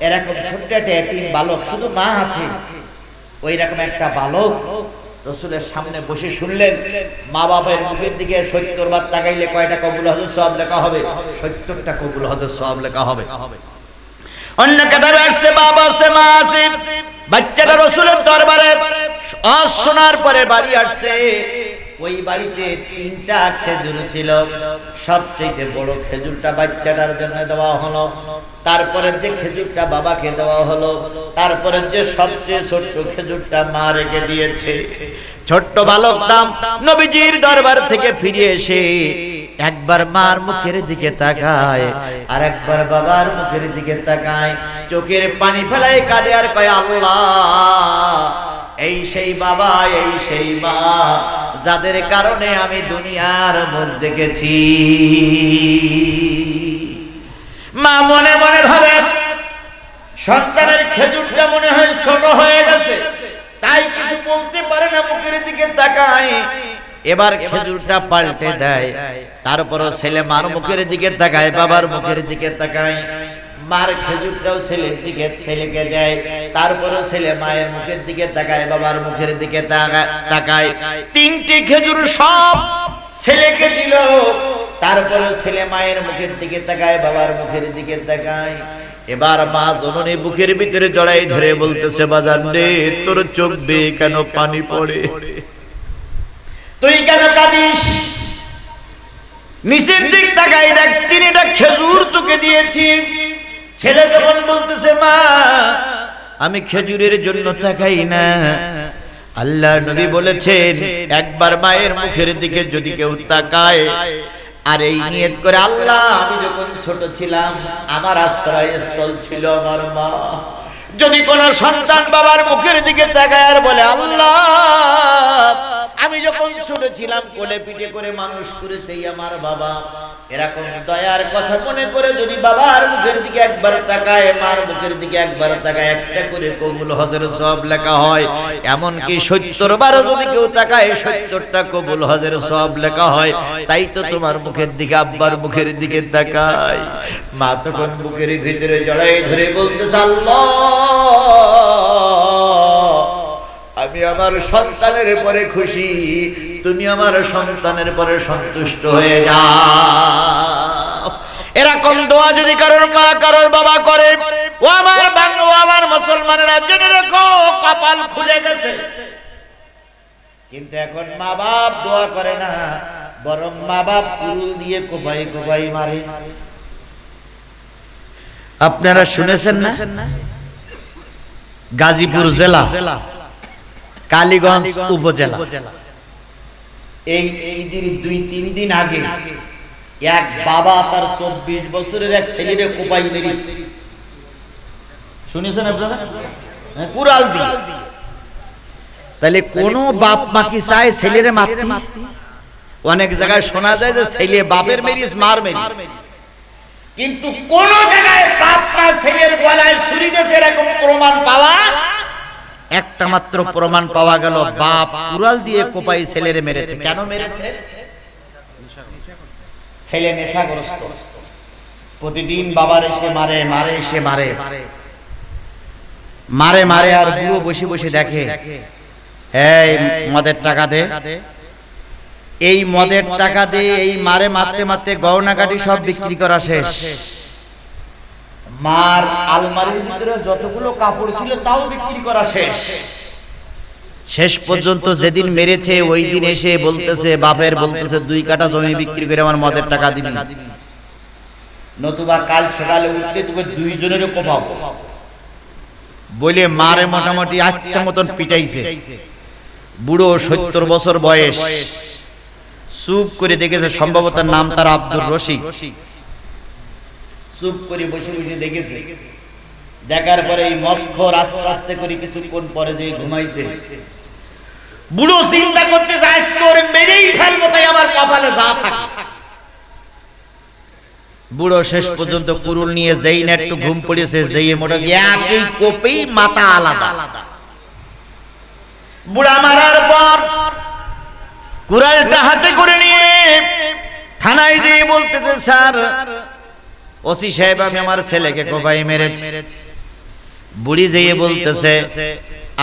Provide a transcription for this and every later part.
এরকম ছোট্ট একটা এতিম বালক, শুধু মা আছে, ওই রকম একটা বালক রসুলের সামনে বসে শুনলেন মা বাবার মুখের দিকে ৭০ বার তাকাইলে কয়টা কবুল হজের সওয়াব লেখা হবে? ৭০টা কবুল হজের সওয়াব লেখা হবে। অন্য কাতারে আসছে বাবা আছে, মা আছে, বাচ্চাটা রসুলের দরবারে শোনার পরে বাড়ি আসছে। ওই বাড়িতে ৩টা খেজুর ছিল, সবচেয়ে বড় খেজুরটা বাচ্চাটার জন্য দেওয়া হলো, তারপরে যে খেজুরটা বাবাকে দেওয়া হলো, তারপরে যে সবচেয়ে ছোট্ট খেজুরটা মা রেখে দিয়েছে। ছোট্ট বালকটা নবীজির দরবার থেকে ফিরে এসে একবার মার মুখের দিকে তাকায় আর একবার বাবার মুখের দিকে তাকায়, চোখের পানি ফেলায় কাঁদে আর কয়, আল্লাহ, এই সেই বাবা, এই সেই মা যাদের কারণে আমি দুনিয়ার মুখ দেখেছি। মা মনে মনে ভাবে সন্তানের খেজুরটা মনে হয় ছোট হয়ে গেছে, তাই কিছু বলতে পারে না, মুখের দিকে তাকায়। এবার খেজুরটা পাল্টে দেয়, তারপরও ছেলে মার মুখের দিকে তাকায়, বাবার মুখের দিকে তাকায়। মার খেজুরটাও ছেলের দিকে, ছেলেকে দেয়, তারপরও ছেলে মায়ের মুখের দিকে তাকায়, বাবার মুখের দিকে তাকায়। ৩টি খেজুর সব ছেলেকে দিল, তারপরে ছেলে মায়ের মুখের দিকে তাকায়, বাবার মুখের দিকে তাকায়। এবার মা জননী বুকের ভিতরে জড়াই ধরে বলতেছে, বাজান রে, তোর চোখ বেয়ে কেন পানি পড়ে? তুই কেন কাঁদিস? নিচের দিক তাকাই দেখ, ৩টা খেজুর তোকে দিয়েছি। ছেলে যখন বলতেছে, মা, আমি খেজুরের জন্য তাকাই না, আল্লাহর নবী বলেছেন একবার মায়ের মুখের দিকে যদি কেউ তাকায় আর এই নিয়ত করে, আল্লাহ, আমি যখন ছোট ছিলাম আমার আশ্রয়স্থল ছিল আমার মা। যদি কোন সন্তান বাবার মুখের দিকে তাকায় আর বলে, আল্লাহ, আমি যখন ছোট ছিলাম কোলে পিঠে করে মানুষ করেছে আমার বাবা, এরকম দয়ার কথা মনে করে যদি বাবার মুখের দিকে একবার তাকায়, মার মুখের দিকে একবার তাকায়, একটা করে কবুল হজের সওয়াব লেখা হয়। এমনকি ৭০ বারও যদি কেউ তাকায়, ৭০টা কবুল হজের সওয়াব লেখা হয়। তাই তো তোমার মুখের দিকে, আব্বার মুখের দিকে তাকায়। মা তখন বুকের ভিতরে জড়াই ধরে বলতেছে, আল্লাহ, আমি আমার সন্তানের পরে খুশি, তুমি আমার সন্তানের পরে সন্তুষ্ট হয়ে যাও। এরকম দোয়া যদি কারোর মা কারোর বাবা করে, ও আমার বাংলা, ও আমার মুসলমানেরা, জেনে রাখো কপাল খুলে গেছে। কিন্তু এখন মা বাপ দোয়া করে না, বরং মা বাপ কুরুল দিয়ে কোপাই কোপাই মারে। আপনারা শুনেছেন না, গাজীপুর জেলা, কালীগঞ্জ উপজেলা, এই ঈদের ২-৩ দিন আগে এক বাবা তার ২৪ বছরের এক ছেলেরে কোপাই মেরেছে। শুনেছেন আপনারা? কুড়াল দিয়ে। তাহলে কোন বাপ মা কি চায় ছেলেরে মারতে? অনেক জায়গায় শোনা যায় যে ছেলে বাপের মেরিস, মার মেরিস, কিন্তু কোন জায়গায় বাপ মা ছেলের গলায় ছুরি দিয়েছে এরকম প্রমাণ পাওয়া, একটা মাত্র প্রমাণ পাওয়া গেল, বাপ কুড়াল দিয়ে কোপাই ছেলেরে মেরেছে। কেন মেরেছে? ছেলে নেশাগ্রস্ত, প্রতিদিন বাবার এসে মারে, মারে এসে মারে, মারে মারে, আর বুড়ো বসে বসে দেখে, এই মদের টাকা দে, এই মদের টাকা দে, এই মারে মারতে মারতে গহনাগাটি সব বিক্রি করা শেষ। মার আলমারির ভিতরে যতগুলো কাপড় ছিল তাও বিক্রি করা শেষ। শেষ পর্যন্ত যেদিন মেরেছে ওই দিন এসে বলতেছে, বাপের বলতেছে, 2 কাঠা জমি বিক্রি করে আমার মদের টাকা দিবি, নতুবা কাল সকালে উঠতে তোকে 2 জনেরও কোপাবো বলে মারে মোটামুটি আচ্ছা মতন পিটাইছে। বুড়ো ৭০ বছর বয়স, চুপ করে দেখেছে, সম্ভবত নাম তার আব্দুর রশিদ। চুপ করে বসে বসে দেখেছে, দেখার পরে এই মদখোর আস্তে আস্তে করে কিছুক্ষণ পরে যে ঘুমাইছে। বুড়ো চিন্তা করতেছে, আজকে ওরে মেরেই ফেলবো, তাই আমার কপালে যা থাকে। বুড়ো শেষ পর্যন্ত কুরুল নিয়ে যেই না একটু ঘুম পড়েছে, যেই মোটা একই কোপেই মাথা আলাদা। বুড়া মারার পর কুড়ালটা হাতে করে নিয়ে থানায় যেয়ে বলতেছে, স্যার, ওসি সাহেব আমি আমার ছেলেকে কোপাই মেরেছি। বুড়ি যেয়ে বলতেছে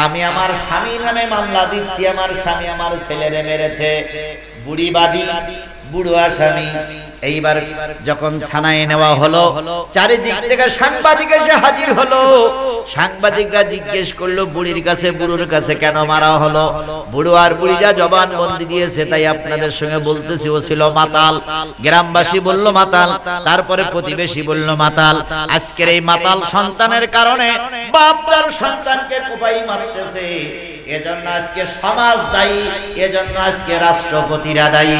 আমি আমার স্বামীর নামে মামলা দিচ্ছি, আমার স্বামী আমার ছেলেরে মেরেছে। বুড়ি বাদী, বুড়ো আসামি। এইবার যখন থানায় নেওয়া হলো, চারিদিক থেকে সাংবাদিক এসে হাজির হলো। সাংবাদিকরা জিজ্ঞেস করলো বুড়ির কাছে, বুড়োর কাছে কেন মারা হলো? বুড়ো আর বুড়ি যা জবানবন্দি দিয়েছে তাই আপনাদের সঙ্গে বলতেছি। ও ছিল মাতাল। গ্রামবাসী বলল মাতাল, তারপরে প্রতিবেশী বলল মাতাল। আজকের এই মাতাল সন্তানের কারণে বাপ তার সন্তানকে কোপাই মারতেছে। এজন্য আজকে সমাজ দায়ী, এজন্য আজকে রাষ্ট্রপতিরা দায়ী,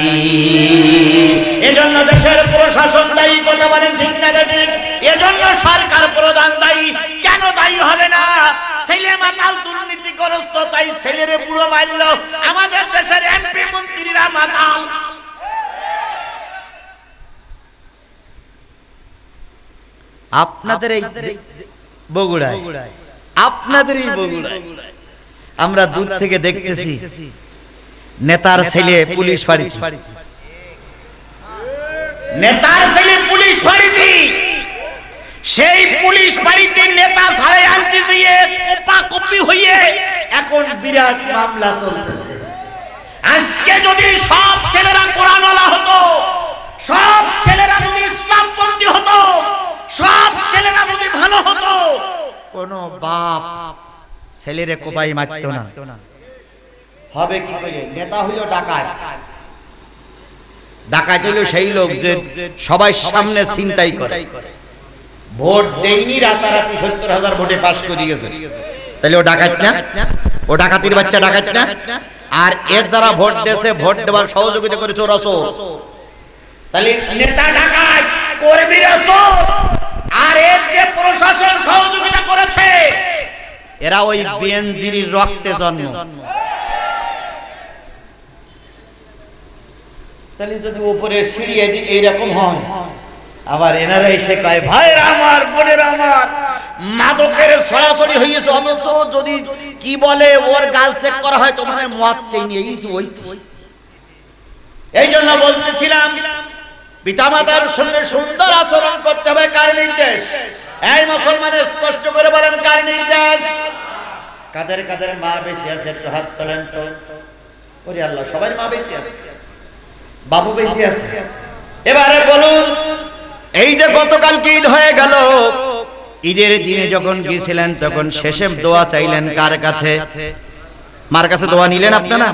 এজন্য দেশের প্রশাসন দায়ী। কথা বলেন ঠিক না ঠিক? এজন্য সরকার প্রধান দায়ী। কেন দায়ী হবে না? ছেলে মাতাল, দুর্নীতিগ্রস্ত, তাই ছেলেরে বুড়ো মারল। আমাদের দেশের এমপি মন্ত্রীরা মাতাল। আপনাদের এই বগুড়ায়, আপনাদের এই বগুড়ায় আমরা দূর থেকে দেখতেছি নেতার ছেলে পুলিশ ফাঁড়িতে, নেতার ছেলে পুলিশ ফাঁড়িতে, সেই পুলিশ ফাঁড়িতে নেতা ছাড়াই আনতে গিয়ে কোপাকুপি হইয়ে এখন বিরাট মামলা চলতেছে। আজকে যদি সব ছেলেরা কোরআনওয়ালা হতো, সব ছেলেরা যদি ইসলামপন্থী হতো, সব ছেলেরা যদি ভালো হতো, কোন বাপ ছেলেরে কোপাই মারতো না। হবে কি করে? নেতা হইল ডাকাত। ডাকাত হইল সেই লোক যে সবাই সামনে ছিনতাই করে। ভোট দেয়নি, রাতারাতি ৭০,০০০ ভোটে পাস করে গেছে, তাহলে ও ডাকাত না? ও ডাকাতির বাচ্চা ডাকাত না? আর এ যারা ভোট দেশে, ভোট দেওয়ার সহযোগিতা করে চোর আসো, তাহলে নেতা ডাকাত, কর্মীরা চোর। আর এর যে প্রশাসন সহযোগিতা করেছে, এরা ওই বিএনজির রক্তে জন্ম। তাহলে যদি উপরে সিঁড়িয়ে এইরকম হয়, আবার এনারা এসে কয় ভাইরা আমার, বোনেরা আমার, মাদকের সরাসরি হয়েছে। অথচ যদি কি বলে ওর গাল চেক করা হয়, তোমার মদ চেয়ে নিয়ে এই জন্য বলতেছিলাম পিতামাতার সঙ্গে সুন্দর আচরণ করতে হবে। কার নির্দেশ? এই মুসলমানের স্পষ্ট করে বলেন কার নির্দেশ? কাদের কাদের মা বেশি আছে একটু হাত তোলেন তো। ওরে আল্লাহ, সবার মা বেশি আছে, বাবু বেশি আছে। এবারে বলুন, এই যে গতকালকে ঈদ হয়ে গেল, ঈদের দিনে যখন গিয়েছিলেন তখন শেষে দোয়া চাইলেন কার কাছে? মার কাছে দোয়া নিলেন? আপনারা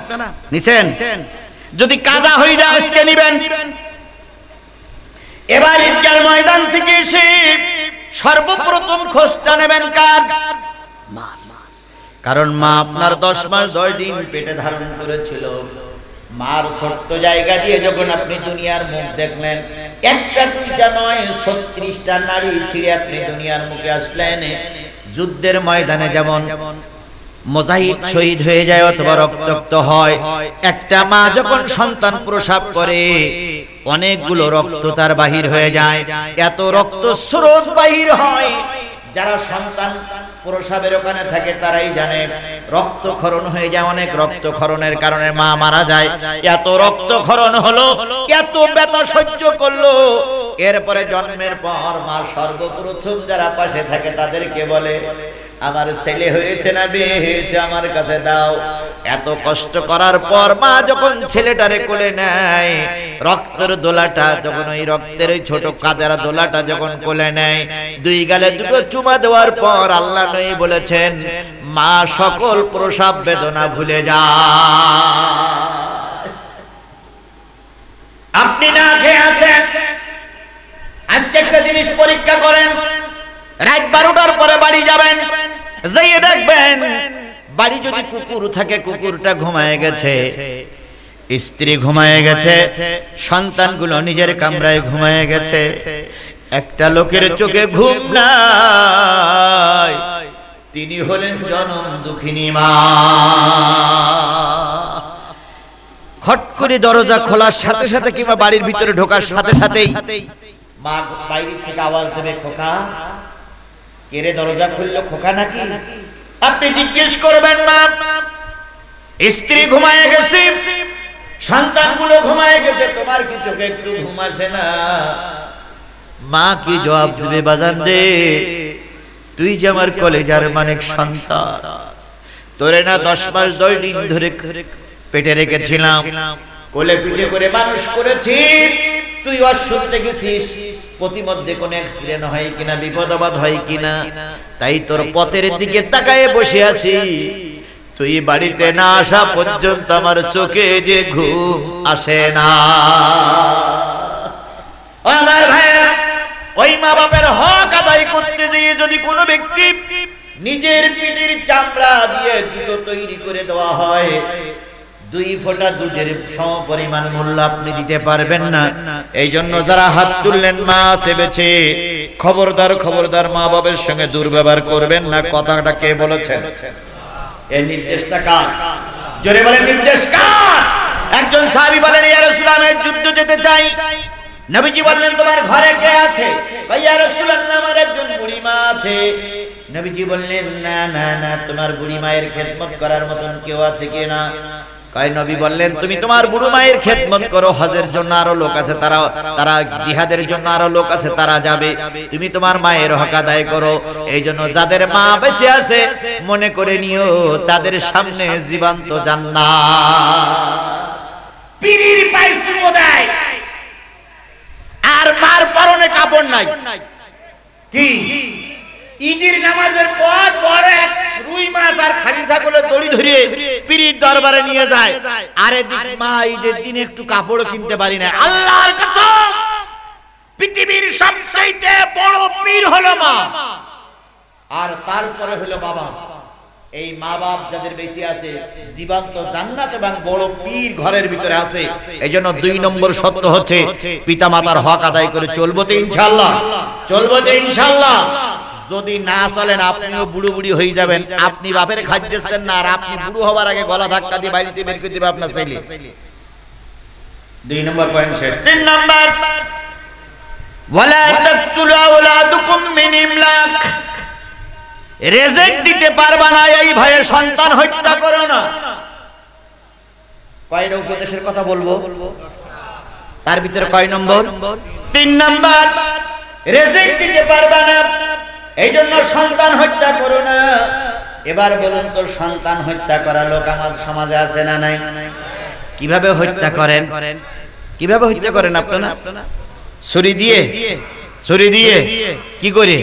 নিছেন? যদি কাজা হয়ে যায় আজকে নিবেন। এবার ঈদগার ময়দান থেকে এসে সর্বপ্রথম খোঁজটা নেবেন কার? মা। কারণ মা আপনার 10 মাস 10 দিন পেটে ধারণ করেছিল। মার ছোট্ট জায়গা দিয়ে যখন আপনি দুনিয়ার মুখ দেখলেন, একটা দুইটা নয় 36টা নারী ছিঁড়ে আপনি দুনিয়ার মুখে আসলেন। যুদ্ধের ময়দানে যেমন মুজাহিদ শহীদ হয়ে যায় অথবা রক্তাক্ত হয়, একটা মা যখন সন্তান প্রসব করে অনেকগুলো রক্ত তার বাহির হয়ে যায়। এত রক্ত স্রোত বাহির হয়, যারা সন্তান প্রসবের ওখানে থাকে তারাই জানে রক্তক্ষরণ হয়ে যায়। অনেক রক্তক্ষরণের কারণে মা মারা যায়। এত রক্তক্ষরণ হলো, এত ব্যথা সহ্য করলো। এরপরে জন্মের পর মা সর্বপ্রথম যারা পাশে থাকে তাদেরকে বলে, আমার ছেলে হয়েছে না মেয়ে হয়েছে, আমার কাছে দাও। এত কষ্ট করার পর মা যখন ছেলেটারে কোলে নেয়, রক্তের দোলাটা যখন, ওই রক্তের ওই ছোট কাদের দোলাটা যখন কোলে নেয়, দুই গালে দুটো চুমা দেওয়ার পর আল্লাহ নবী বলেছেন, মা সকল প্রসব বেদনা ভুলে যায়। আপনি না খেয়ে আছেন, আজকে একটা জিনিস পরীক্ষা করেন। রাত 12টার পরে বাড়ি যাবেন, যাইয়ে দেখবেন বাড়ি যদি কুকুর থাকে, কুকুরটা ঘুমায় গেছে, স্ত্রী ঘুমায় গেছে, সন্তানগুলো নিজের কামরায় ঘুমায় গেছে। একটা লোকের চোখে ঘুম নাই, তিনি হলেন জনম দুঃখিনী মা। খট করে দরজা খোলার সাথে সাথে কিংবা বাড়ির ভিতরে ঢোকার সাথে সাথেই মা বাইরে থেকে আওয়াজ দেবে, খোকা। কেরে দরজা খুললো, খোকা নাকি? আপনি জিজ্ঞেস করবেন না। স্ত্রী ঘুমায় গেছে, সন্তানগুলো ঘুমায় গেছে, তোমার কি চোখে একটু ঘুম আসে না? মা কি জবাব দিবে বাজান রে? তুই যে আমার কলেজার মানিক সন্তান, তোরে না 10 মাস 10 দিন ধরে পেটে রেখেছিলাম, কোলে পিঠে করে মানুষ করেছি, তুই অসুস্থ গেছিস, প্রতিমধ্যে কোন অ্যাক্সিডেন্ট হয় কিনা, বিপদ আপদ হয় কিনা, তাই তোর পথের দিকে তাকায়ে বসে আছি। তুই বাড়িতে না আসা পর্যন্ত আমার চোখে যে ঘুম আসে না। আমার ভাইরা, ওই মা বাপের হক আদায় করতে গিয়ে যদি কোনো ব্যক্তি নিজের পিঠের চামড়া দিয়ে জুতো তৈরি করে দেওয়া হয়, 2 ফোঁটা দুধের সমপরিমাণ মূল্য আপনি দিতে পারবেন না। এই জন্য যারা হাত তুললেন মা আছে বেঁচে, খবরদার খবরদার মা বাবার সঙ্গে দুর্ব্যবহার করবেন না। কথাটা কে বলেছেন? এই নির্দেশটা কার? জোরে বলেন, নির্দেশ কার? একজন সাহাবী বলেন, ইয়া রাসূলুল্লাহ, আমি যুদ্ধ যেতে চাই। নবীজি বললেন, তোমার ঘরে কে আছে? ইয়া রাসূলুল্লাহ, আমার একজন বুড়ি মা আছে। নবীজি বললেন, না না না, তোমার বুড়ি মায়ের খেদমত করার মতন কেউ আছে কি না? কয় নবী বললেন, তুমি তোমার বুড়ো মায়ের খেদমত করো, হজের জন্য আরো লোক আছে, তারা জিহাদের জন্য আরো লোক আছে, তারা যাবে, তুমি তোমার মায়ের হক আদায় করো। এই জন্য যাদের মা বেঁচে আছে মনে করে নিও, তাদের সামনে জীবন্ত জান্নাত। পীরের পায়ে চুমো দেয় আর মার পরনে কাপড় নাই, কি ঈদের নামাজের পর পরে রুই মাছ আর খাসি ছাগলের দড়ি ধরিয়ে পীরের দরবারে নিয়ে যায়, আরে দিক মা ঈদের দিন একটু কাপড় কিনতে পারি না। আল্লাহর কসম, পৃথিবীর সবচেয়ে বড় পীর হলো মা, আর তারপরে হলো বাবা। এই মা বাপ যাদের বেঁচে আছে, জীবন্ত জান্নাত এবং বড় পীর ঘরের ভিতরে আছে। এইজন্য 2 নম্বর সত্য হচ্ছে পিতা মাতার হক আদায় করে চলবো তো ইনশাআল্লাহ, চলবো তো ইনশাআল্লাহ। যদি না চলেন আপনিও বুড়ো বুড়ি হয়ে যাবেন। আপনি বাপের খাদ্যেছেন না, আর আপনি বুড়ো হবার আগে গলা ধাক্কা দিয়ে বাড়িতে বের করে দিবে আপনার ছেলে। 2 নম্বর পয়েন্ট শেষ। 3 নম্বর, ওয়ালা তাকতুলু আওলাদুকুম মিন ইমলাক, রিজিক দিতে পারবা না এই ভয়ে সন্তান হত্যা করো না। কয়টা উপদেশের কথা বলবো, তার ভিতরে কয় নম্বর? 3 নম্বর, রিজিক দিতে পারবা না এই জন্য সন্তান হত্যা করো না। এবার বলুন তো, সন্তান হত্যা করা লোক আমার সমাজে আছে না নাই? কিভাবে হত্যা করেন? কিভাবে হত্যা করেন আপনারা? ছুরি দিয়ে, ছুরি দিয়ে কি করে?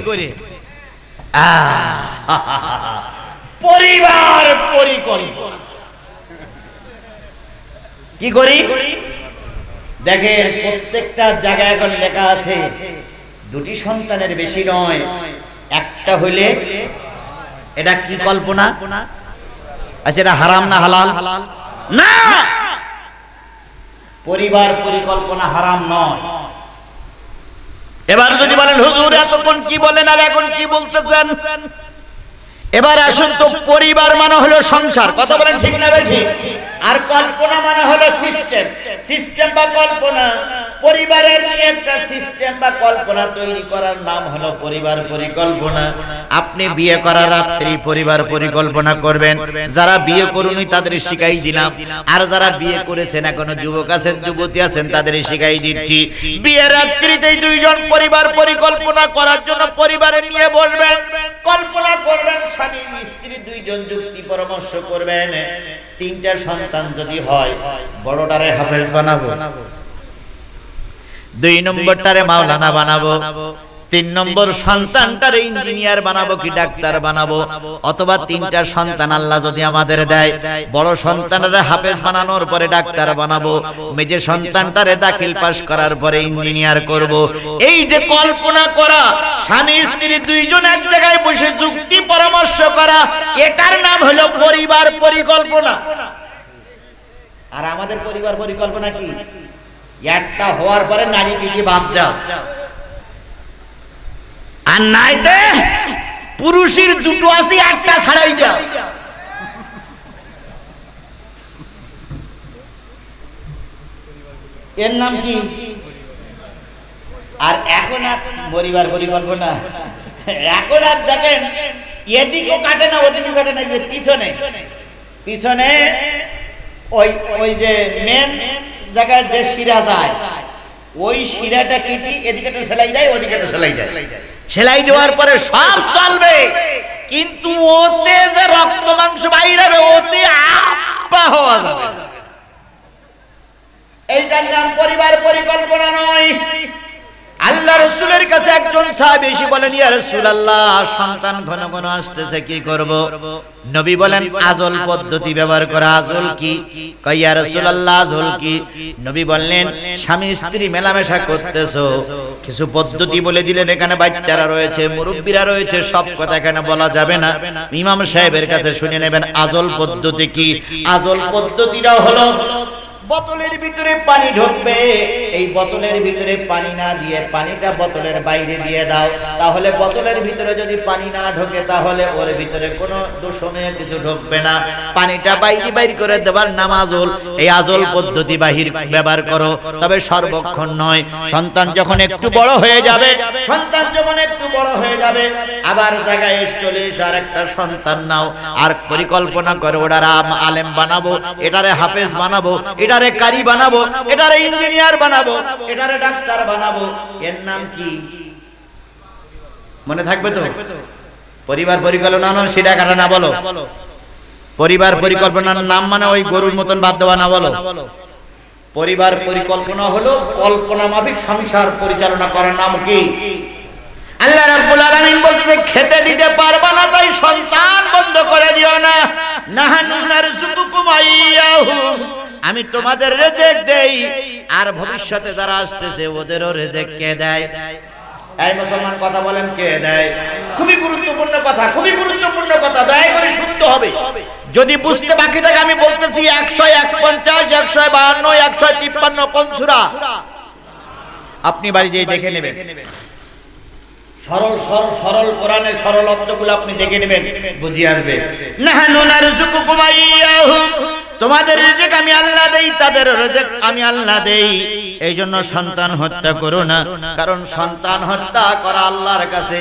পরিবার পরিকল্পনা। কি করি দেখেন, প্রত্যেকটা জায়গায় এখন লেখা আছে 2টি সন্তানের বেশি নয়, একটা হইলে এটা কি কল্পনা? আচ্ছা, এটা হারাম না হালাল? না, পরিবার পরিকল্পনা হারাম নয়। এবার যদি বলেন হুজুর এতক্ষণ কি বলেন আর এখন কি বলতেছেন, এবার আসুন তো, পরিবার মানে হলো সংসার, কথা বলেন ঠিক না ঠিক? আর কল্পনা মানে হলো সিস্টেম, সিস্টেম বা কল্পনা। পরিবারের নিয়ে একটা সিস্টেম বা কল্পনা তৈরি করার নাম হলো পরিবার পরিকল্পনা। আপনি বিয়ে করার রাত্রি পরিবার পরিকল্পনা করবেন। যারা বিয়ে করুনি তাদের শিখাই দিলাম, আর যারা বিয়ে করেছেন এখনো যুবক আছেন যুবতী আছেন তাদের শিখাই দিচ্ছি। বিয়ের রাত্রিতেই 2 জন পরিবার পরিকল্পনা করার জন্য পরিবারে নিয়ে বসবেন, কল্পনা করবেন, স্বামী স্ত্রী 2 জন যুক্তি পরামর্শ করবেন। 3টা সন্তান যদি হয়, বড়টারে হাফেজ বানাবো, 2 নম্বরটারে মাওলানা বানাবো, 3 নম্বর সন্তানটারে ইঞ্জিনিয়ার বানাবো কি ডাক্তার বানাবো। অথবা 3টা সন্তান আল্লাহ যদি আমাদের দেয়, বড় সন্তানটারে হাফেজ বানানোর পরে ডাক্তার বানাবো, মেজে সন্তানটারে দাখিল পাস করার পরে ইঞ্জিনিয়ার করব। এই যে কল্পনা করা, স্বামী স্ত্রী 2 জন এক জায়গায় বসে যুক্তি পরামর্শ করা, এটার নাম হলো পরিবার পরিকল্পনা। আর আমাদের পরিবার পরিকল্পনা কি? একটা হওয়ার পরে নারী কি বাদ দাও, আর নাইতে পুরুষের 2টো আছে, একটা ছাড়াই দাও। এর নাম কি? আর এখন আর পরিবার পরিকল্পনা, এখন আর দেখেন এদিকেও কাটে না ওদিকেও কাটে না, যে পিছনে পিছনে ওই যে মেন জায়গায় যে শিরা যায়, ওই শিরাটা কেটে এদিকে একটা সেলাই দেয়, ওদিকে একটা সেলাই দেয়। সেলাই দেওয়ার পরে সব চলবে, কিন্তু ওতে যে রক্ত মাংস বাইরে হবে, ওতে আপা হওয়া যাবে। এইটার নাম পরিবার পরিকল্পনা নয়। আল্লাহ রাসূলের কাছে একজন সাহাবী এসে বলেন, ইয়া রাসূলুল্লাহ, সন্তান ঘন ঘন আসতেছে, কি করব? নবী বলেন, আজল পদ্ধতি ব্যবহার করা। আজল কি? কয়, ইয়া রাসূলুল্লাহ, আজল কি? নবী বললেন, স্বামী স্ত্রী মেলামেশা করতেছো, কিছু পদ্ধতি বলে দিলেন। এখানে বাচ্চারা রয়েছে, মুরব্বীরা রয়েছে, সব কথা এখানে বলা যাবে না, ইমাম সাহেবের কাছে শুনে নেবেন আজল পদ্ধতি কি। আজল পদ্ধতিটা হলো, বোতলের ভিতরে পানি ঢুকবে, এই বোতলের ভিতরে পানি না দিয়ে পানিটা বোতলের বাইরে দিয়ে দাও। তাহলে বোতলের ভিতরে যদি পানি না ঢোকে, তাহলে ওর ভিতরে কোনো দূষণীয় কিছু ঢুকবে না। পানিটা বাইরে বাইরে করে দেবার নাম আজল। এই আজল পদ্ধতি বাহির ব্যবহার করো, তবে সর্বক্ষণ নয়। সন্তান যখন একটু বড় হয়ে যাবে, সন্তান যখন একটু বড় হয়ে যাবে, আবার জায়গায় চলে এসে আর একটা সন্তান নাও, আর পরিকল্পনা করে ওটার আলেম বানাবো, এটারে হাফেজ বানাবো, এটারে কারি বানাবো, এটারে ইঞ্জিনিয়ার বানাবো, এটারে ডাক্তার বানাবো। এর নাম কি মনে থাকবে তো? পরিবার পরিকল্পনা মানে সেটা কাটা না বলো। পরিবার পরিকল্পনার নাম মানে ওই গরুর মতন বাদ দেওয়া না বলো। পরিবার পরিকল্পনা হলো কল্পনা মাফিক সংসার পরিচালনা করার নাম কি? আল্লাহ রাব্বুল আলামিন বলতেছে, খেতে দিতে পারবা না তাই সন্তান বন্ধ করে দিও না। নাহানু নারযুকুকুম আইয়াহুম, আমি তোমাদের রিজিক দেই, আর ভবিষ্যতে যারা আসতেছে ওদেরও রিজিক কে দেয়? এই মুসলমান কথা বলেন, কে দেয়? খুবই গুরুত্বপূর্ণ কথা, খুবই গুরুত্বপূর্ণ কথা, দয়া করে শুনতে হবে। যদি বুঝতে বাকি থাকে আমি বলতেছি, 151, 152, 153 কোন সূরা? আপনি বাড়ি যেয়ে দেখে নেবেন। সরল সরল সরল কোরআনের সরল অর্থগুলো আপনি দেখে নেবেন, বুঝিয়ে আসবে। নাহানু নারযুকুকুম আইয়াহুম, তোমাদের রিজিক আমি আল্লাহ দেই, তাদের রিজিক আমি আল্লাহ দেই। এই জন্য সন্তান হত্যা করো না, কারণ সন্তান হত্যা করা আল্লাহর কাছে